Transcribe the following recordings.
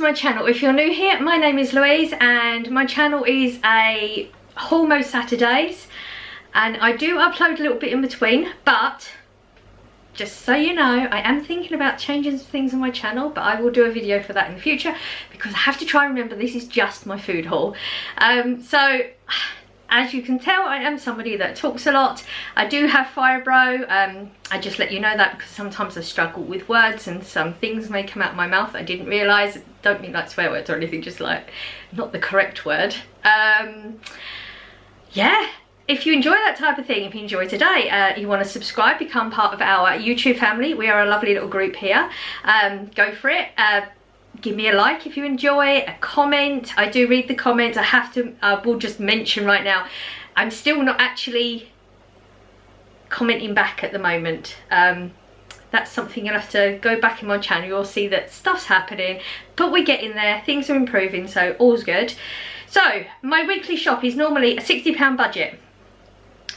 my channel. If you're new here, my name is Louise and my channel is a haul most Saturdays, and I do upload a little bit in between, but just so you know, I am thinking about changing some things on my channel, but I will do a video for that in the future because I have to try and remember this is just my food haul. So as you can tell, I am somebody that talks a lot. I do have fibro. I just let you know that because sometimes I struggle with words and some things may come out of my mouth I didn't realise. Don't mean like swear words or anything, just like not the correct word. Yeah, if you enjoy that type of thing, if you enjoy today, you want to subscribe, become part of our YouTube family. We are a lovely little group here. Go for it. Give me a like if you enjoy, a comment. I do read the comments. I will just mention right now, I'm still not actually commenting back at the moment. That's something you'll have to go back in my channel. You'll see that stuff's happening, but we're getting there. Things are improving, so all's good. So my weekly shop is normally a £60 budget.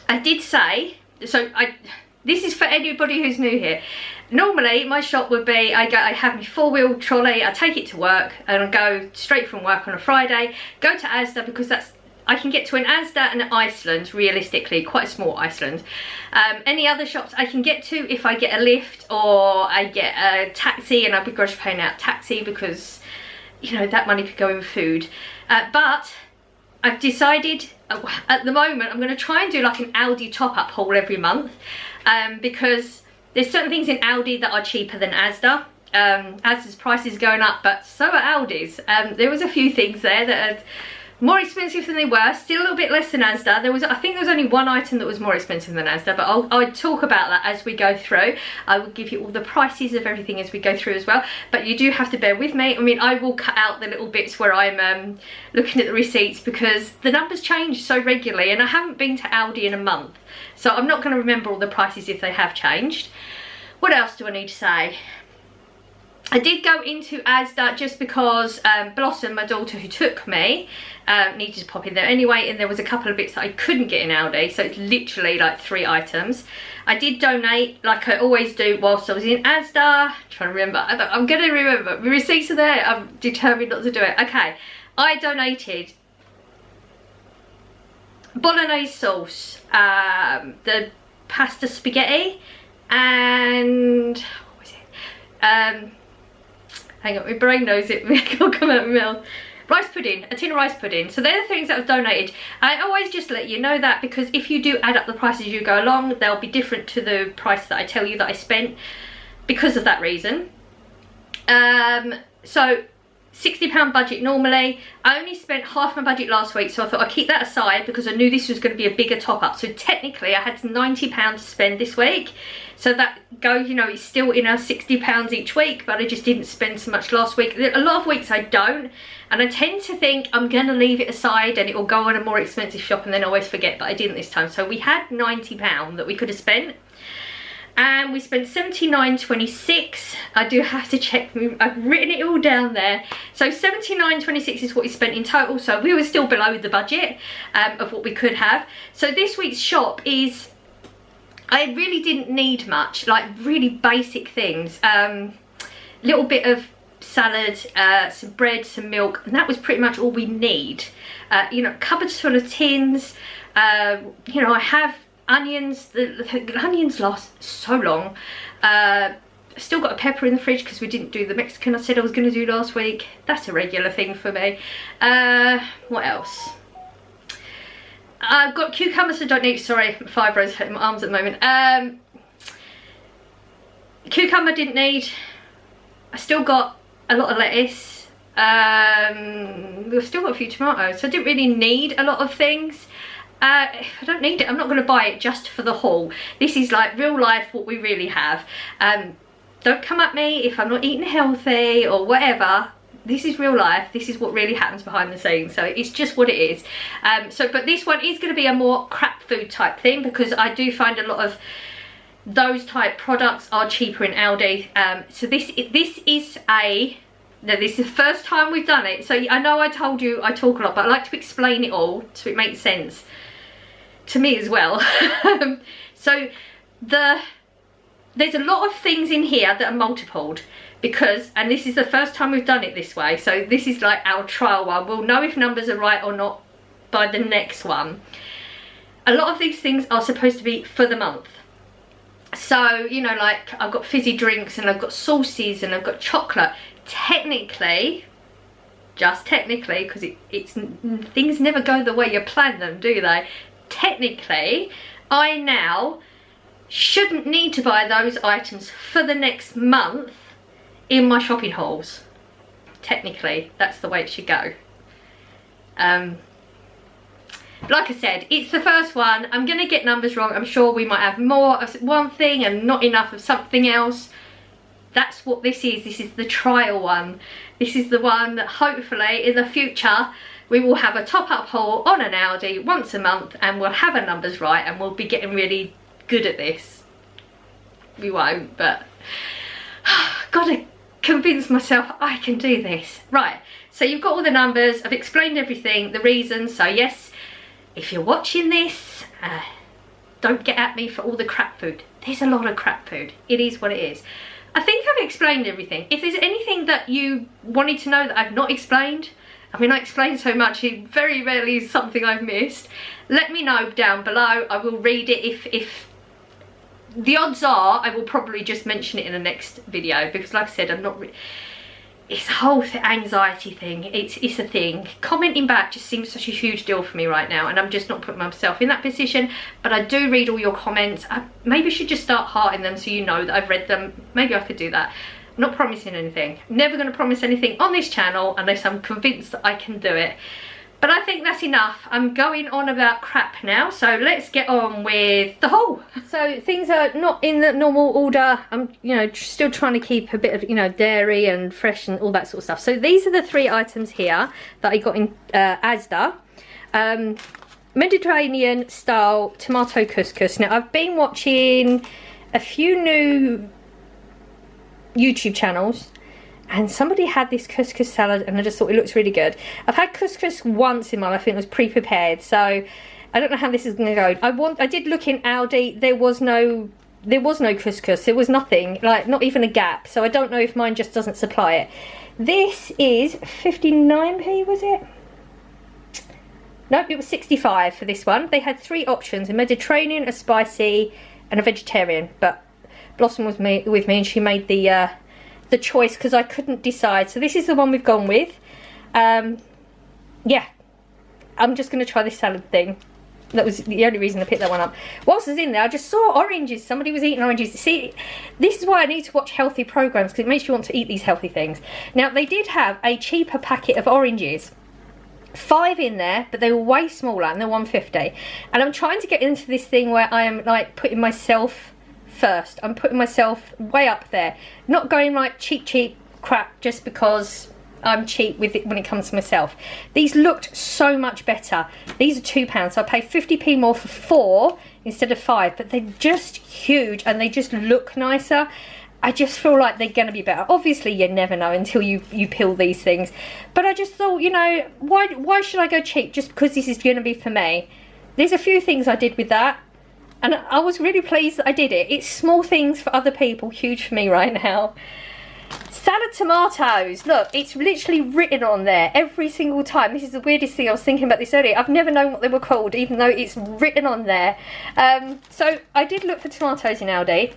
I did say, this is for anybody who's new here. Normally my shop would be, I have my 4-wheel trolley, I take it to work and I go straight from work on a Friday, go to Asda because I can get to an Asda and Iceland, realistically, quite a small Iceland. Any other shops I can get to if I get a lift or I get a taxi, and I begrudge paying out taxi because, you know, that money could go in food. But I've decided at the moment I'm going to try and do like an Aldi top-up haul every month, because there's certain things in Aldi that are cheaper than Asda. Asda's prices going up, but so are Aldi's. There was a few things there that are more expensive than they were, still a little bit less than Asda. I think there was only one item that was more expensive than Asda, but I'll talk about that as we go through. I will give you all the prices of everything as we go through as well, but you do have to bear with me. I mean, I will cut out the little bits where I'm looking at the receipts because the numbers change so regularly and I haven't been to Aldi in a month, so I'm not going to remember all the prices if they have changed. What else do I need to say? I did go into Asda just because Blossom, my daughter who took me, needed to pop in there anyway, and there was a couple of bits that I couldn't get in Aldi, so it's literally like 3 items. I did donate, like I always do whilst I was in Asda. I'm trying to remember. I'm going to remember. The receipts are there. I'm determined not to do it. Okay, I donated bolognese sauce, the pasta spaghetti, and what was it? Hang on, my brain knows it. It'll come out of my mouth. Rice pudding, a tin of rice pudding. So they're the things that I've donated. I always just let you know that because if you do add up the prices as you go along, they'll be different to the price that I tell you that I spent because of that reason. So £60 budget normally. I only spent half my budget last week, so I thought I'd keep that aside because I knew this was going to be a bigger top up. So technically I had £90 to spend this week. So that goes, you know, it's still in our £60 each week, but I just didn't spend so much last week. A lot of weeks I don't, and I tend to think I'm going to leave it aside and it will go on a more expensive shop and then I always forget, but I didn't this time. So we had £90 that we could have spent. And we spent £79.26. I do have to check, I've written it all down there. So £79.26 is what we spent in total. So we were still below the budget of what we could have. So this week's shop is, I really didn't need much, like really basic things. Little bit of salad, some bread, some milk, and that was pretty much all we need. You know, cupboards full of tins. You know, I have onions. The onions last so long. Still got a pepper in the fridge because we didn't do the Mexican I said I was going to do last week. That's a regular thing for me. What else? I've got cucumbers I don't need. Sorry, fibros hurting my arms at the moment. Cucumber didn't need. I still got a lot of lettuce. We've still got a few tomatoes, so I didn't really need a lot of things. If I don't need it, I'm not going to buy it just for the haul. This is like real life, what we really have. Don't come at me if I'm not eating healthy or whatever. This is real life. This is what really happens behind the scenes, so it's just what it is. But this one is going to be a more crap food type thing because I do find a lot of those type products are cheaper in Aldi. So this is the first time we've done it, so I know I told you I talk a lot, but I like to explain it all so it makes sense to me as well. So there's a lot of things in here that are multipled. because, and this is the first time we've done it this way, so this is like our trial one. We'll know if numbers are right or not by the next one. A lot of these things are supposed to be for the month. So, you know, like I've got fizzy drinks and I've got sauces and I've got chocolate. Technically, just technically, because it's things never go the way you plan them, do they? Technically, I now shouldn't need to buy those items for the next month in my shopping hauls. Technically, that's the way it should go. Like I said, it's the first one. I'm going to get numbers wrong. I'm sure we might have more of one thing and not enough of something else. That's what this is. This is the trial one. This is the one that hopefully in the future we will have a top-up haul on an Aldi once a month and we'll have our numbers right and we'll be getting really good at this. We won't, but gotta convince myself I can do this. Right, so you've got all the numbers. I've explained everything, the reasons. So yes, if you're watching this, don't get at me for all the crap food. There's a lot of crap food. It is what it is. I think I've explained everything. If there's anything that you wanted to know that I've not explained, I mean, I explained so much, it very rarely is something I've missed. Let me know down below. I will read it. If the odds are, I will probably just mention it in the next video, because like I said, I'm not really... It's a whole anxiety thing. It's a thing. Commenting back just seems such a huge deal for me right now, and I'm just not putting myself in that position. But I do read all your comments. I maybe should just start hearting them so you know that I've read them. Maybe I could do that. I'm not promising anything. Never going to promise anything on this channel unless I'm convinced that I can do it. But I think that's enough. I'm going on about crap now, so let's get on with the haul. So things are not in the normal order. I'm, you know, still trying to keep a bit of, you know, dairy and fresh and all that sort of stuff. So these are the 3 items here that I got in Asda. Mediterranean style tomato couscous. Now I've been watching a few new YouTube channels, and somebody had this couscous salad and I just thought it looks really good. I've had couscous once in my life. It was pre-prepared, so I don't know how this is going to go. I did look in Aldi. There was no couscous. There was nothing, like not even a gap. So I don't know if mine just doesn't supply it. This is 59p, was it? Nope, it was 65 for this one. They had 3 options: a Mediterranean, a spicy, and a vegetarian. But Blossom was with me and she made the choice because I couldn't decide. So this is the one we've gone with. Yeah, I'm just going to try this salad thing. That was the only reason I picked that one up. Whilst I was in there, I just saw oranges. Somebody was eating oranges. See, this is why I need to watch healthy programs, because it makes you want to eat these healthy things. Now, they did have a cheaper packet of oranges. 5 in there, but they were way smaller, and they're 150. And I'm trying to get into this thing where I am like putting myself first. I'm putting myself way up there, not going like cheap crap just because I'm cheap with it when it comes to myself. These looked so much better. These are £2, so I paid 50p more for 4 instead of 5, but they're just huge and they just look nicer. I just feel like they're going to be better. Obviously, you never know until you peel these things. But I just thought, you know, why should I go cheap just because this is going to be for me? There's a few things I did with that, and I was really pleased that I did it. It's small things for other people, huge for me right now. Salad tomatoes. Look, it's literally written on there every single time. This is the weirdest thing. I was thinking about this earlier. I've never known what they were called, even though it's written on there. So I did look for tomatoes in Aldi.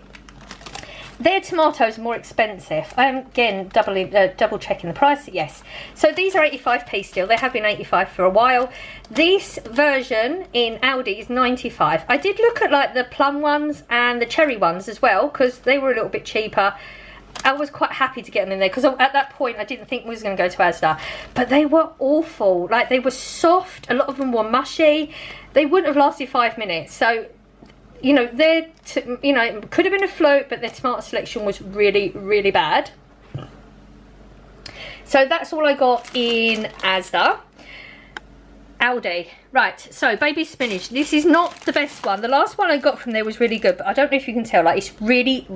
Their tomatoes are more expensive. I am again double checking the price. Yes, so these are 85p still. They have been 85 for a while. This version in Aldi is 95. I did look at like the plum ones and the cherry ones as well, because they were a little bit cheaper. I was quite happy to get them in there because at that point I didn't think we was going to go to Asda, but they were awful. Like, they were soft, a lot of them were mushy, they wouldn't have lasted 5 minutes. So, you know, you know, it could have been a fluke, but their tomato selection was really bad. So that's all I got in Asda. Aldi. Right, so baby spinach. This is not the best one. The last one I got from there was really good, but I don't know if you can tell, like, it's really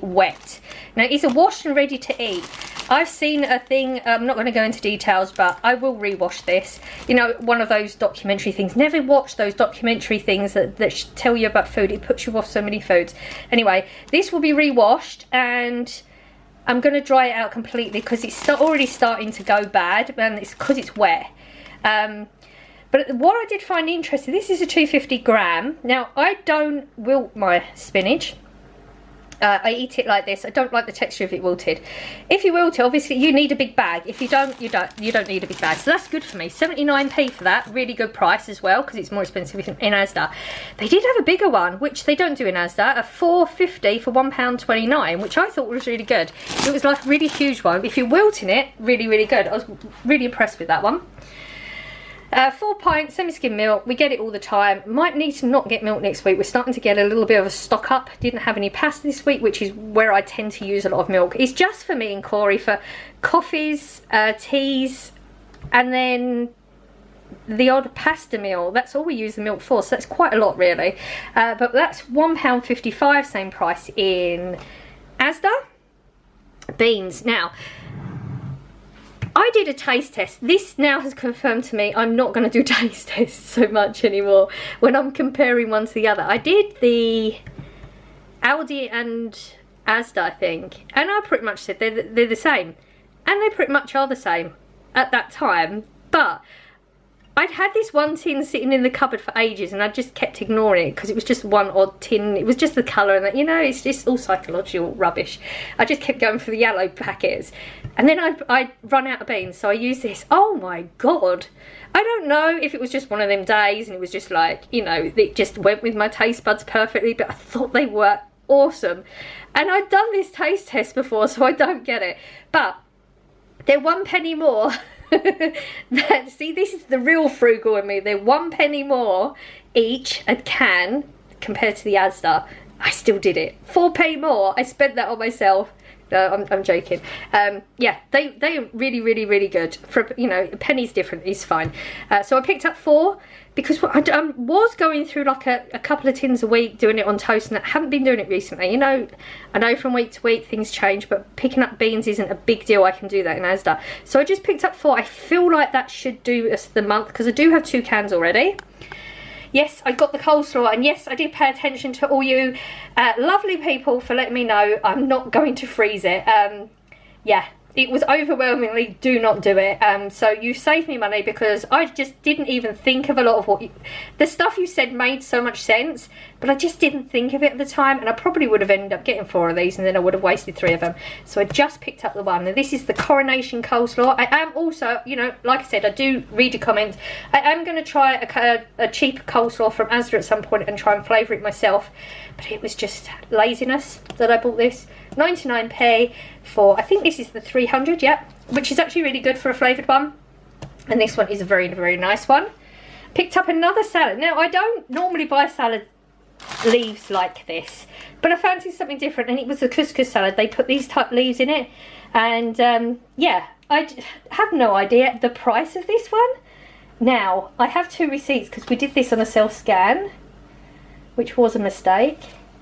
wet. Now, it's a washed and ready to eat. I've seen a thing, I'm not going to go into details, but I will rewash this. You know, one of those documentary things. Never watch those documentary things that tell you about food. It puts you off so many foods. Anyway, this will be rewashed, and I'm going to dry it out completely because it's already starting to go bad, and it's because it's wet. But what I did find interesting, this is a 250 gram. Now, I don't wilt my spinach. I eat it like this. I don't like the texture of it wilted. If you wilt it, obviously you need a big bag. If you don't, you don't need a big bag. So that's good for me. 79p for that. Really good price as well, because it's more expensive in Asda. They did have a bigger one, which they don't do in Asda, a 4.50 for £1.29, which I thought was really good. It was like a really huge one. If you're wilting it, really, really good. I was really impressed with that one. 4 pints semi-skim milk. We get it all the time. Might need to not get milk next week. We're starting to get a little bit of a stock up. Didn't have any pasta this week, which is where I tend to use a lot of milk. It's just for me and Corey for coffees, teas, and then the odd pasta meal. That's all we use the milk for, so that's quite a lot really. But that's £1.55, same price in Asda. Beans. Now, I did a taste test. This now has confirmed to me I'm not going to do taste tests so much anymore when I'm comparing one to the other. I did the Aldi and Asda, I think, and I pretty much said they're the same. And they pretty much are the same at that time. But I'd had this one tin sitting in the cupboard for ages, and I just kept ignoring it because it was just one odd tin. It was just the colour, and that, you know, it's just all psychological rubbish. I just kept going for the yellow packets, and then I'd run out of beans, so I used this. Oh my god, I don't know if it was just one of them days and it was just like, you know, it just went with my taste buds perfectly, but I thought they were awesome. And I'd done this taste test before, so I don't get it, but they're 1 penny more. See, this is the real frugal in me. They're 1 penny more each a can compared to the Asda. I still did it. 4p more. I spent that on myself. No, I'm joking. Yeah, they are really, really, really good. For, you know, a penny's different. It's fine. So I picked up 4 because I was going through like a couple of tins a week doing it on toast, and I haven't been doing it recently. You know, I know from week to week things change, but picking up beans isn't a big deal. I can do that in Asda. So I just picked up 4. I feel like that should do us the month because I do have 2 cans already. Yes, I got the coleslaw, and yes, I did pay attention to all you lovely people for letting me know I'm not going to freeze it. Yeah, it was overwhelmingly do not do it. So you saved me money because I just didn't even think of a lot of what the stuff you said made so much sense, but I just didn't think of it at the time, and I probably would have ended up getting 4 of these, and then I would have wasted 3 of them. So I just picked up the one, and this is the Coronation Coleslaw. I am also, you know, like I said, I do read your comments. I am going to try a cheap coleslaw from Asda at some point and try and flavour it myself, but it was just laziness that I bought this. 99p for, I think this is the 300, yeah, which is actually really good for a flavoured one, and this one is a very, very nice one. Picked up another salad. Now, I don't normally buy salad leaves like this, but I fancied something different, and it was the couscous salad. They put these type leaves in it, and yeah, I have no idea the price of this one. Now, I have 2 receipts because we did this on a self-scan, which was a mistake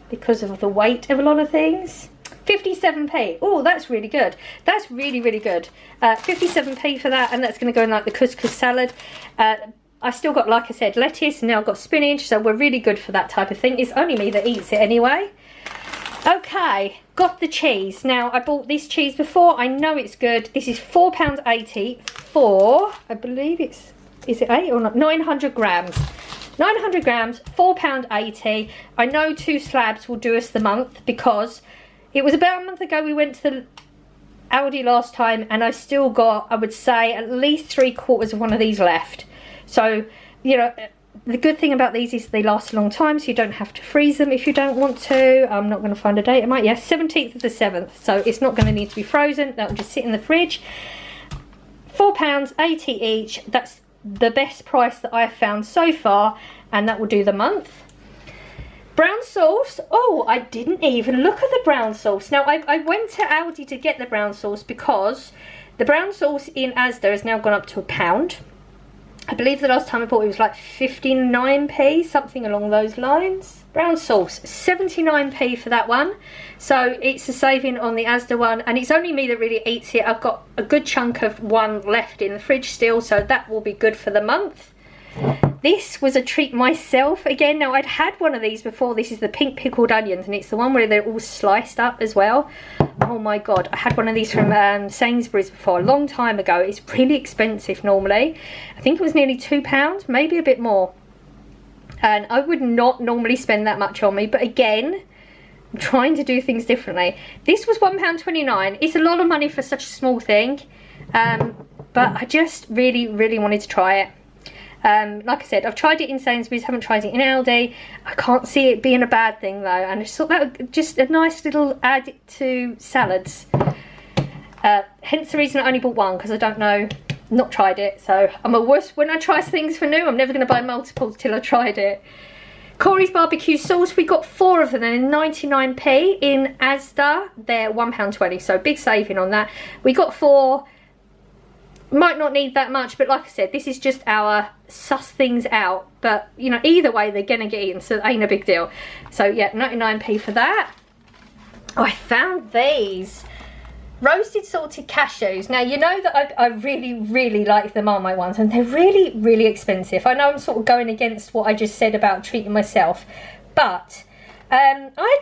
because of the weight of a lot of things. 57p. Oh, that's really good. That's really, really good. 57p for that, and that's going to go in like the couscous salad. I still got, like I said, lettuce, and now I've got spinach, so we're really good for that type of thing. It's only me that eats it anyway. Okay, got the cheese. Now, I bought this cheese before. I know it's good. This is £4.80 for, I believe it's, is it 8 or not? 900 grams. 900 grams, £4.80. I know 2 slabs will do us the month because it was about a month ago we went to the Aldi last time, and I still got, I would say, at least 3/4 of one of these left. So, you know, the good thing about these is they last a long time, so you don't have to freeze them if you don't want to. I'm not going to find a date. I might, yes, 17th of the 7th. So it's not going to need to be frozen. That will just sit in the fridge. £4.80 each. That's the best price that I've found so far, and that will do the month. Brown sauce. Oh, I didn't even look at the brown sauce. Now, I went to Aldi to get the brown sauce because the brown sauce in Asda has now gone up to £1. I believe the last time I bought it was like 59p, something along those lines. Brown sauce, 79p for that one. So it's a saving on the Asda one, and it's only me that really eats it. I've got a good chunk of one left in the fridge still, so that will be good for the month. This was a treat myself again. Now, I'd had one of these before. This is the pink pickled onions, and it's the one where they're all sliced up as well. oh my god, I had one of these from Sainsbury's before, a long time ago. It's really expensive normally. I think it was nearly £2, maybe a bit more. And I would not normally spend that much on me, but again, I'm trying to do things differently. This was £1.29. It's a lot of money for such a small thing, but I just really wanted to try it. Like I said, I've tried it in Sainsbury's, haven't tried it in Aldi. I can't see it being a bad thing though, and I just thought that was just a nice little add to salads. Hence the reason I only bought one, because I don't know, not tried it. So I'm a wuss when I try things for new. I'm never going to buy multiples till I tried it. Corey's barbecue sauce, we got 4 of them in 99p. In Asda they're £1.20, so big saving on that. We got 4. Might not need that much, but like I said, this is just our suss things out. But you know, either way they're gonna get eaten, so it ain't a big deal. So yeah, 99p for that. Oh, I found these roasted salted cashews. Now you know that I really like the Marmite ones, and they're really expensive. I know I'm sort of going against what I just said about treating myself, but I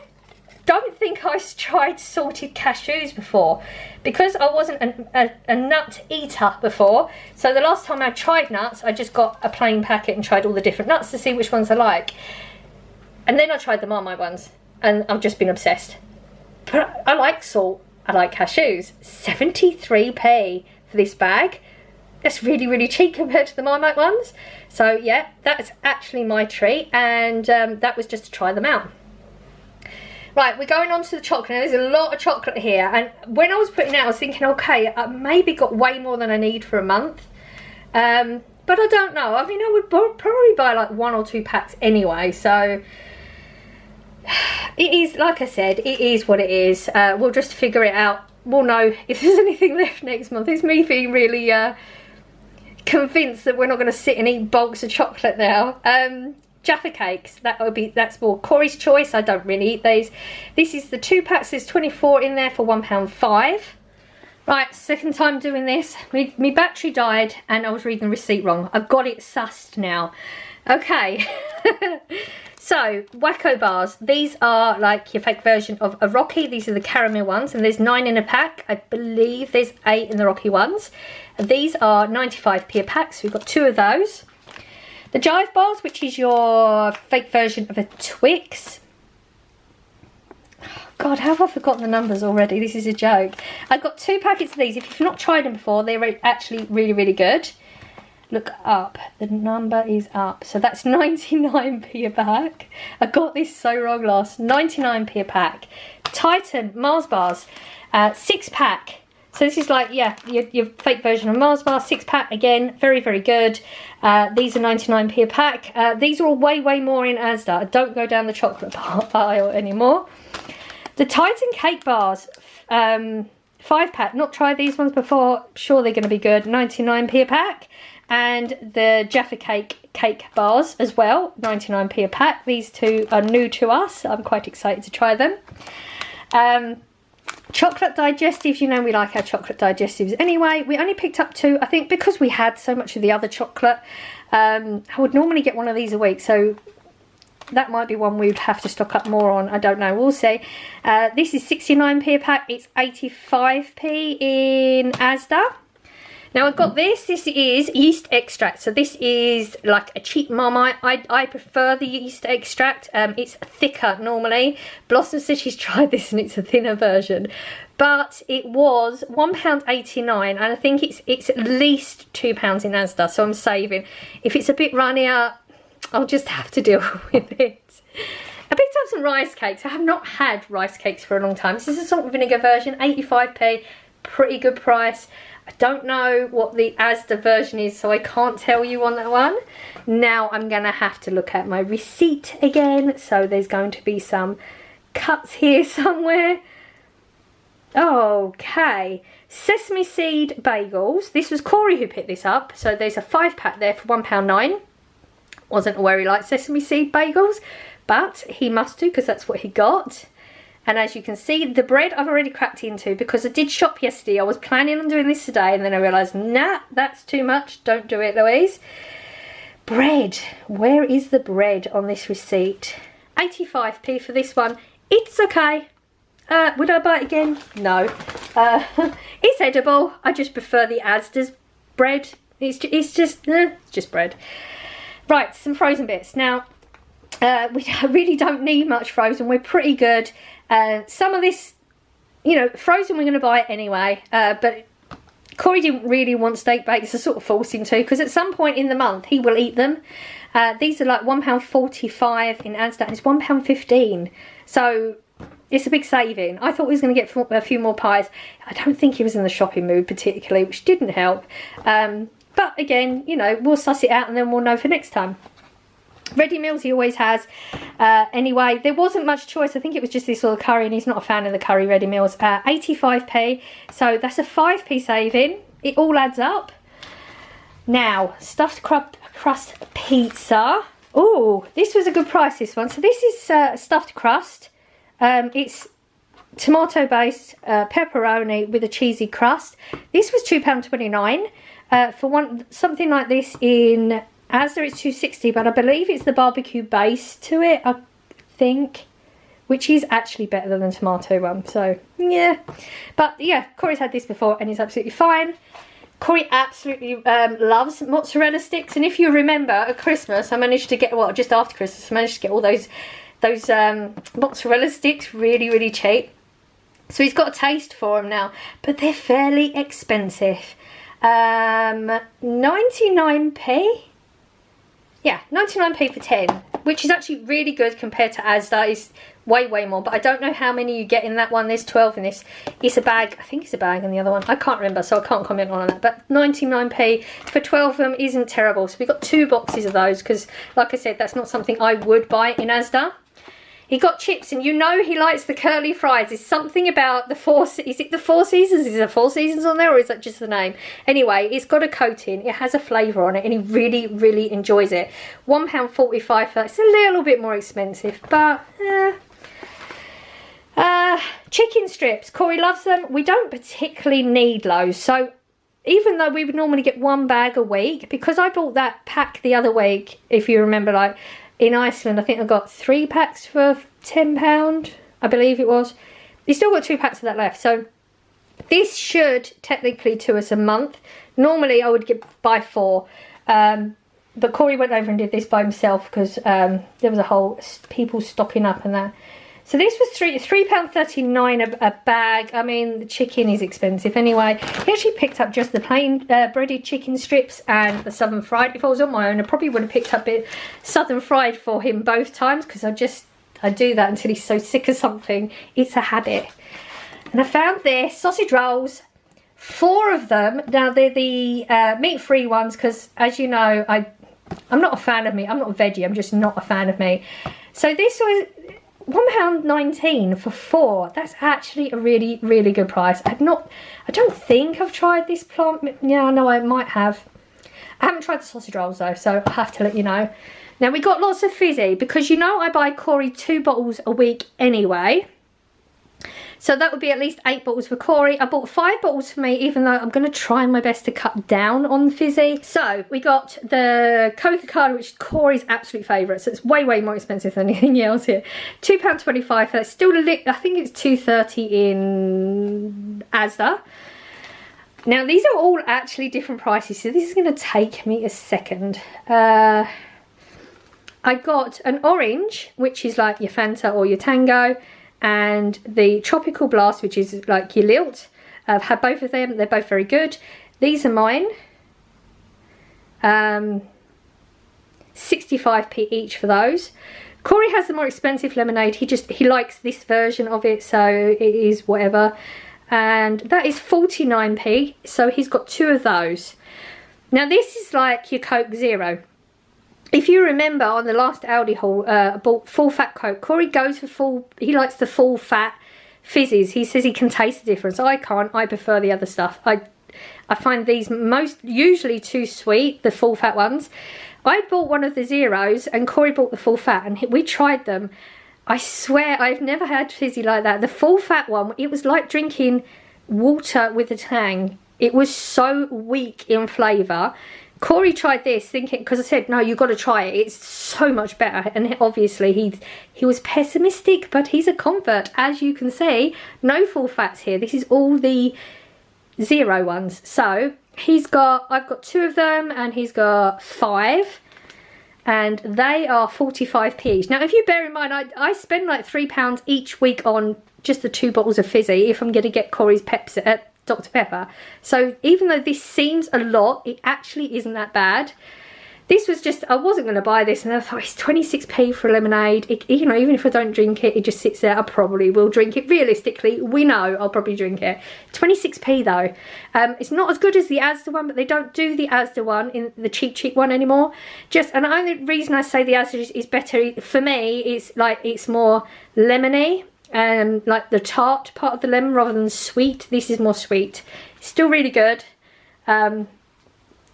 don't think I tried salted cashews before, because I wasn't a nut eater before. So the last time I tried nuts, I just got a plain packet and tried all the different nuts to see which ones I like, and then I tried the Marmite ones, and I've just been obsessed. But I like salt, I like cashews. 73p for this bag. That's really cheap compared to the Marmite ones. So yeah, that's actually my treat, and that was just to try them out. Right, we're going on to the chocolate. Now, there's a lot of chocolate here, and when I was putting it out, I was thinking, okay, I maybe got way more than I need for a month. But I don't know. I mean, I would probably buy like 1 or 2 packs anyway, so it is, like I said, it is what it is. We'll just figure it out. We'll know if there's anything left next month. It's me being really convinced that we're not going to sit and eat bulks of chocolate now. Jaffa cakes, that's more Corey's choice. I don't really eat these. This is the 2 packs. There's 24 in there for £1.05. Right, second time doing this. My battery died and I was reading the receipt wrong. I've got it sussed now. Okay. So, Wacko bars. These are like your fake version of a Rocky. These are the caramel ones, and there's 9 in a pack. I believe there's 8 in the Rocky ones. And these are 95p a pack, so we've got 2 of those. The Jive bars, which is your fake version of a Twix. Oh God, how have I forgotten the numbers already? This is a joke. I've got 2 packets of these. If you've not tried them before, they're actually really good. Look up. The number is up. So that's 99p a pack. I got this so wrong last. 99p a pack. Titan Mars bars. 6 pack. So this is like, yeah, your fake version of Mars bar, 6 pack again, very good. These are 99p a pack. These are all way more in Asda. I don't go down the chocolate aisle anymore. The Titan cake bars, 5 pack. Not tried these ones before. Sure they're going to be good. 99p a pack. And the Jaffa cake bars as well, 99p a pack. These 2 are new to us. I'm quite excited to try them. Chocolate digestives, you know we like our chocolate digestives anyway. We only picked up 2, I think, because we had so much of the other chocolate. I would normally get one of these a week, so that might be one we'd have to stock up more on. I don't know, we'll see. This is 69p a pack. It's 85p in Asda. Now I've got this is yeast extract. So this is like a cheap Marmite. I prefer the yeast extract. It's thicker normally. Blossom said she's tried this and it's a thinner version. But it was £1.89, and I think it's at least £2 in Asda, so I'm saving. If it's a bit runnier, I'll just have to deal with it. I picked up some rice cakes. I have not had rice cakes for a long time. This is a salt and vinegar version, 85p, pretty good price. I don't know what the Asda version is, so I can't tell you on that one. Now I'm going to have to look at my receipt again. So there's going to be some cuts here somewhere. Okay. Sesame seed bagels. This was Corey who picked this up. So there's a 5 pack there for £1.09. Wasn't aware he liked sesame seed bagels, but he must do because that's what he got. And as you can see, the bread I've already cracked into because I did shop yesterday. I was planning on doing this today, and then I realised, nah, that's too much. Don't do it, Louise. Bread. Where is the bread on this receipt? 85p for this one. It's okay. Would I buy it again? No. It's edible. I just prefer the Asda's bread. It's just bread. Right, some frozen bits. Now, we really don't need much frozen. We're pretty good. Some of this, you know, frozen we're going to buy it anyway. But Corey didn't really want steak bakes. I sort of forced him to, because at some point in the month he will eat them. These are like £1.45 in Asda, and it's £1.15. So it's a big saving. I thought we was going to get a few more pies. I don't think he was in the shopping mood particularly, which didn't help. But again, you know, we'll suss it out and then we'll know for next time. Ready meals he always has. Anyway, there wasn't much choice. I think it was just this little curry, and he's not a fan of the curry ready meals. 85p, so that's a 5p saving. It all adds up. Now, stuffed crust pizza. Oh, this was a good price, this one. So this is stuffed crust. It's tomato based pepperoni with a cheesy crust. This was £2.29. For something like this in Asda, it's £2.60, but I believe it's the barbecue base to it, I think, which is actually better than the tomato one. So yeah, but yeah, Corey's had this before and it's absolutely fine. Corey absolutely loves mozzarella sticks, and if you remember at Christmas, I managed to get, well, just after Christmas, I managed to get all those mozzarella sticks really cheap. So he's got a taste for them now, but they're fairly expensive. 99p. Yeah, 99p for 10, which is actually really good compared to Asda. It's way more, but I don't know how many you get in that one. There's 12 in this. It's a bag. I think it's a bag in the other one. I can't remember, so I can't comment on that. But 99p for 12 of them isn't terrible. So we got 2 boxes of those because, like I said, that's not something I would buy in Asda. He got chips, and you know he likes the curly fries. There's something about the is it the Four Seasons? Is there 4 Seasons on there, or is that just the name? Anyway, it's got a coating. It has a flavour on it, and he really enjoys it. £1.45 for that. It's a little bit more expensive, but chicken strips. Corey loves them. We don't particularly need loads, so even though we would normally get 1 bag a week, because I bought that pack the other week, if you remember, like, in Iceland, I think I got 3 packs for £10, I believe it was. You still got 2 packs of that left, so this should technically to us a month. Normally I would buy 4, but Corey went over and did this by himself because there was a whole people stocking up and that. So this was £3.39 a bag. I mean, the chicken is expensive anyway. He actually picked up just the plain breaded chicken strips and the southern fried. If I was on my own, I probably would have picked up it southern fried for him both times, because I do that until he's so sick of something. It's a habit. And I found this sausage rolls, 4 of them. Now they're the meat-free ones, because as you know, I'm not a fan of meat. I'm not a veggie. I'm just not a fan of meat. So this was £1.19 for 4. That's actually a really good price. I don't think I've tried this plant. Yeah, I know I might have. I haven't tried the sausage rolls though, so I'll have to let you know. Now we got lots of fizzy, because you know I buy Corey 2 bottles a week anyway. So that would be at least 8 bottles for Corey. I bought 5 bottles for me, even though I'm going to try my best to cut down on fizzy. So we got the Coca Cola, which is Corey's absolute favourite. So it's way more expensive than anything else here. £2.25. That's still I think it's £2.30 in Asda. Now these are all actually different prices, so this is going to take me a second. I got an orange, which is like your Fanta or your Tango, and the Tropical Blast, which is like your Lilt. I've had both of them. They're both very good. These are mine. 65p each for those. Corey has the more expensive lemonade. He likes this version of it, so it is whatever. And that is 49p, so he's got 2 of those. Now this is like your Coke Zero. If you remember on the last Aldi haul, I bought full fat Coke. Corey goes for he likes the full fat Fizzies. He says he can taste the difference. I can't. I prefer the other stuff. I find these usually too sweet, the full fat ones. I bought one of the Zeros and Corey bought the full fat, and we tried them. I swear I've never had fizzy like that. The full fat one, it was like drinking water with a tang. It was so weak in flavour. Corey tried this thinking, because I said, no, you've got to try it. It's so much better. And obviously he was pessimistic, but he's a convert. As you can see, no full fats here. This is all the 0 ones. So I've got 2 of them and he's got 5. And they are 45p each. Now, if you bear in mind, I spend like £3 each week on just the 2 bottles of Fizzy if I'm going to get Corey's Pepsi, Dr. Pepper. So even though this seems a lot, it actually isn't that bad. This was just, I wasn't going to buy this, and I thought it's 26p for a lemonade. You know, even if I don't drink it, it just sits there. I probably will drink it. Realistically, we know I'll probably drink it. 26p though. It's not as good as the Asda one, but they don't do the Asda one in the cheap one anymore. And the only reason I say the Asda is better for me, it's more lemony, like the tart part of the lemon rather than sweet. This is more sweet. Still really good.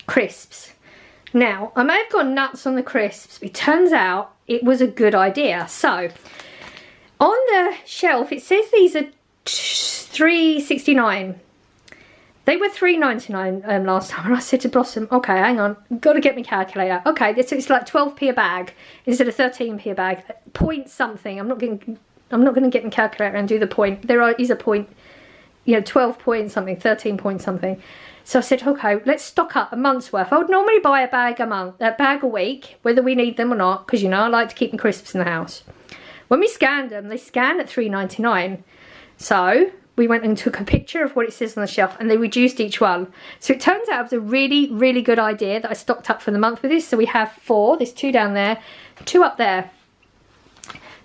Crisps. Now, I may have gone nuts on the crisps, but it turns out it was a good idea. So, on the shelf, it says these are $3.69. They were $3.99 last time, and I said to Blossom, okay, hang on, got to get my calculator. Okay, so it's like 12p a bag instead of 13p a bag. Point something. I'm not going to get my calculator and do the point. There is a point, you know, 12 point something, 13 point something. So I said, okay, let's stock up a month's worth. I would normally buy a bag a week, whether we need them or not, because, you know, I like to keep my crisps in the house. When we scanned them, they scan at $3.99. So we went and took a picture of what it says on the shelf, and they reduced each one. So it turns out it was a really, really good idea that I stocked up for the month with this. So we have 4. There's 2 down there, 2 up there.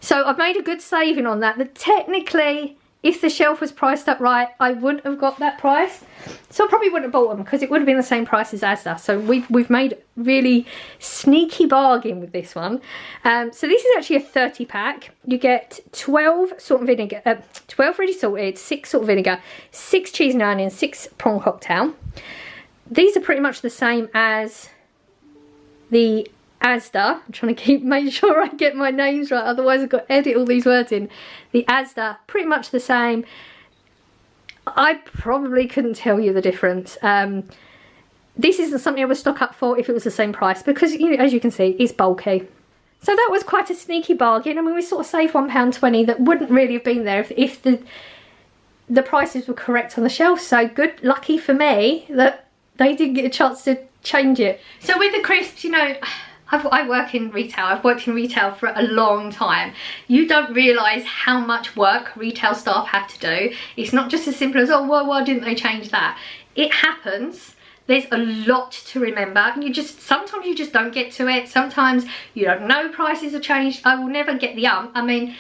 So I've made a good saving on that. That technically, if the shelf was priced up right, I wouldn't have got that price. So I probably wouldn't have bought them because it would have been the same price as Asda. So we've made really sneaky bargain with this one. So this is actually a 30 pack. You get 12 salt and vinegar, 12 ready salted, 6 salt and vinegar, 6 cheese and onion, 6 prawn cocktail. These are pretty much the same as the Asda. I'm trying to make sure I get my names right, otherwise I've got to edit all these words in. The Asda, pretty much the same. I probably couldn't tell you the difference. This isn't something I would stock up for if it was the same price, because, you know, as you can see, it's bulky. So that was quite a sneaky bargain. I mean, we sort of saved £1.20 that wouldn't really have been there if the prices were correct on the shelf. So good, lucky for me that they didn't get a chance to change it. So with the crisps, you know, I work in retail. I've worked in retail for a long time. You don't realise how much work retail staff have to do. It's not just as simple as, oh, well, why didn't they change that? It happens. There's a lot to remember. And sometimes you just don't get to it. Sometimes you don't know prices have changed. I will never get the I mean,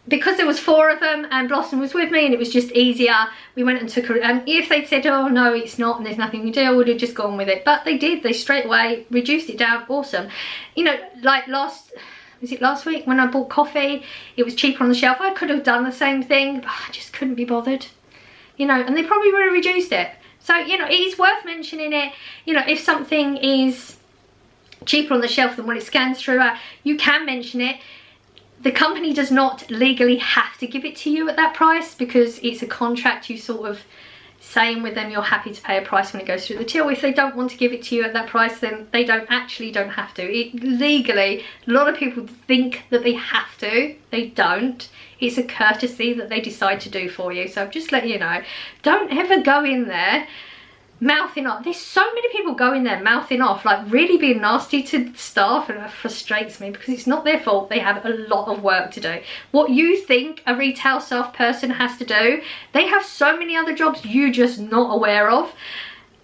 because there was 4 of them and Blossom was with me and it was just easier, we went and took and if they'd said, oh no, it's not and there's nothing to do, I would have just gone with it. But they did. They straight away reduced it down. Awesome. You know, like last week when I bought coffee, it was cheaper on the shelf. I could have done the same thing, but I just couldn't be bothered. You know, and they probably would have reduced it. So, you know, it is worth mentioning it. You know, if something is cheaper on the shelf than what it scans through at, you can mention it. The company does not legally have to give it to you at that price because it's a contract. You sort of saying with them you're happy to pay a price when it goes through the till. If they don't want to give it to you at that price, then they don't have to. Legally, a lot of people think that they have to. They don't. It's a courtesy that they decide to do for you. So just let you know, don't ever go in there mouthing off. There's so many people go in there mouthing off, like really being nasty to staff, and it frustrates me because it's not their fault. They have a lot of work to do. What you think a retail staff person has to do, they have so many other jobs you're just not aware of.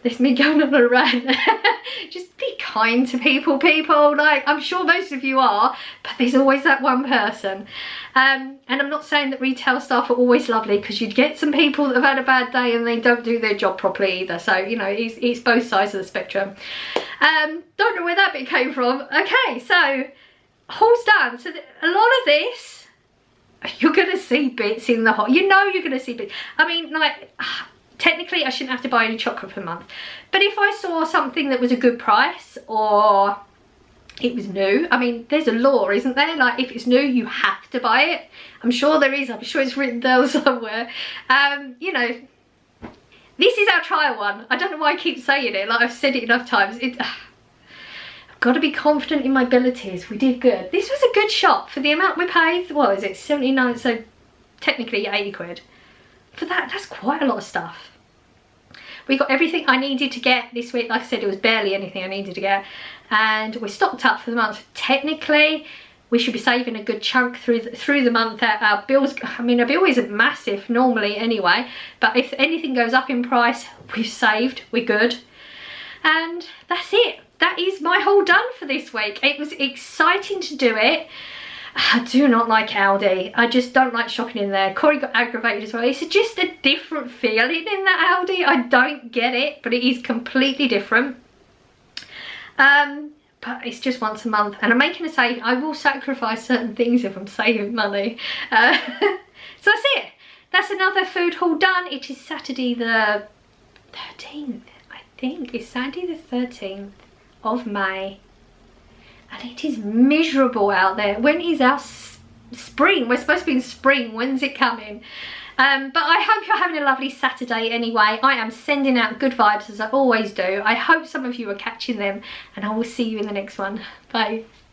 There's me going on a rant. Just be kind to people. Like, I'm sure most of you are, but there's always that one person. And I'm not saying that retail staff are always lovely, because you'd get some people that have had a bad day and they don't do their job properly either. So, you know, it's both sides of the spectrum. Don't know where that bit came from. Okay, so haul's done. So a lot of this, you're going to see bits in the haul. You know you're going to see bits. I mean, like, technically I shouldn't have to buy any chocolate per month, but if I saw something that was a good price or it was new, I mean, there's a law, isn't there? Like, if it's new, you have to buy it. I'm sure there is. I'm sure it's written there somewhere. You know, This is our trial one. I don't know why I keep saying it, like I've said it enough times. I've got to be confident in my abilities. We did good. This was a good shop for the amount we paid. What is it, 79, so technically 80 quid. For that, that's quite a lot of stuff. We got everything I needed to get this week. Like I said, it was barely anything I needed to get. And we're stocked up for the month. Technically, we should be saving a good chunk through the month. Our bills, I mean, our bill isn't massive normally anyway, but if anything goes up in price, we've saved, we're good. And that's it. That is my haul done for this week. It was exciting to do it. I do not like Aldi. I just don't like shopping in there. Corey got aggravated as well. It's just a different feeling in that Aldi. I don't get it, but it is completely different. But it's just once a month, and I'm making a save. I will sacrifice certain things if I'm saving money. So that's it. That's another food haul done. It is Saturday the 13th, I think. It's Saturday the 13th of May. And it is miserable out there. When is our spring? We're supposed to be in spring. When's it coming? But I hope you're having a lovely Saturday anyway. I am sending out good vibes as I always do. I hope some of you are catching them, and I will see you in the next one. Bye.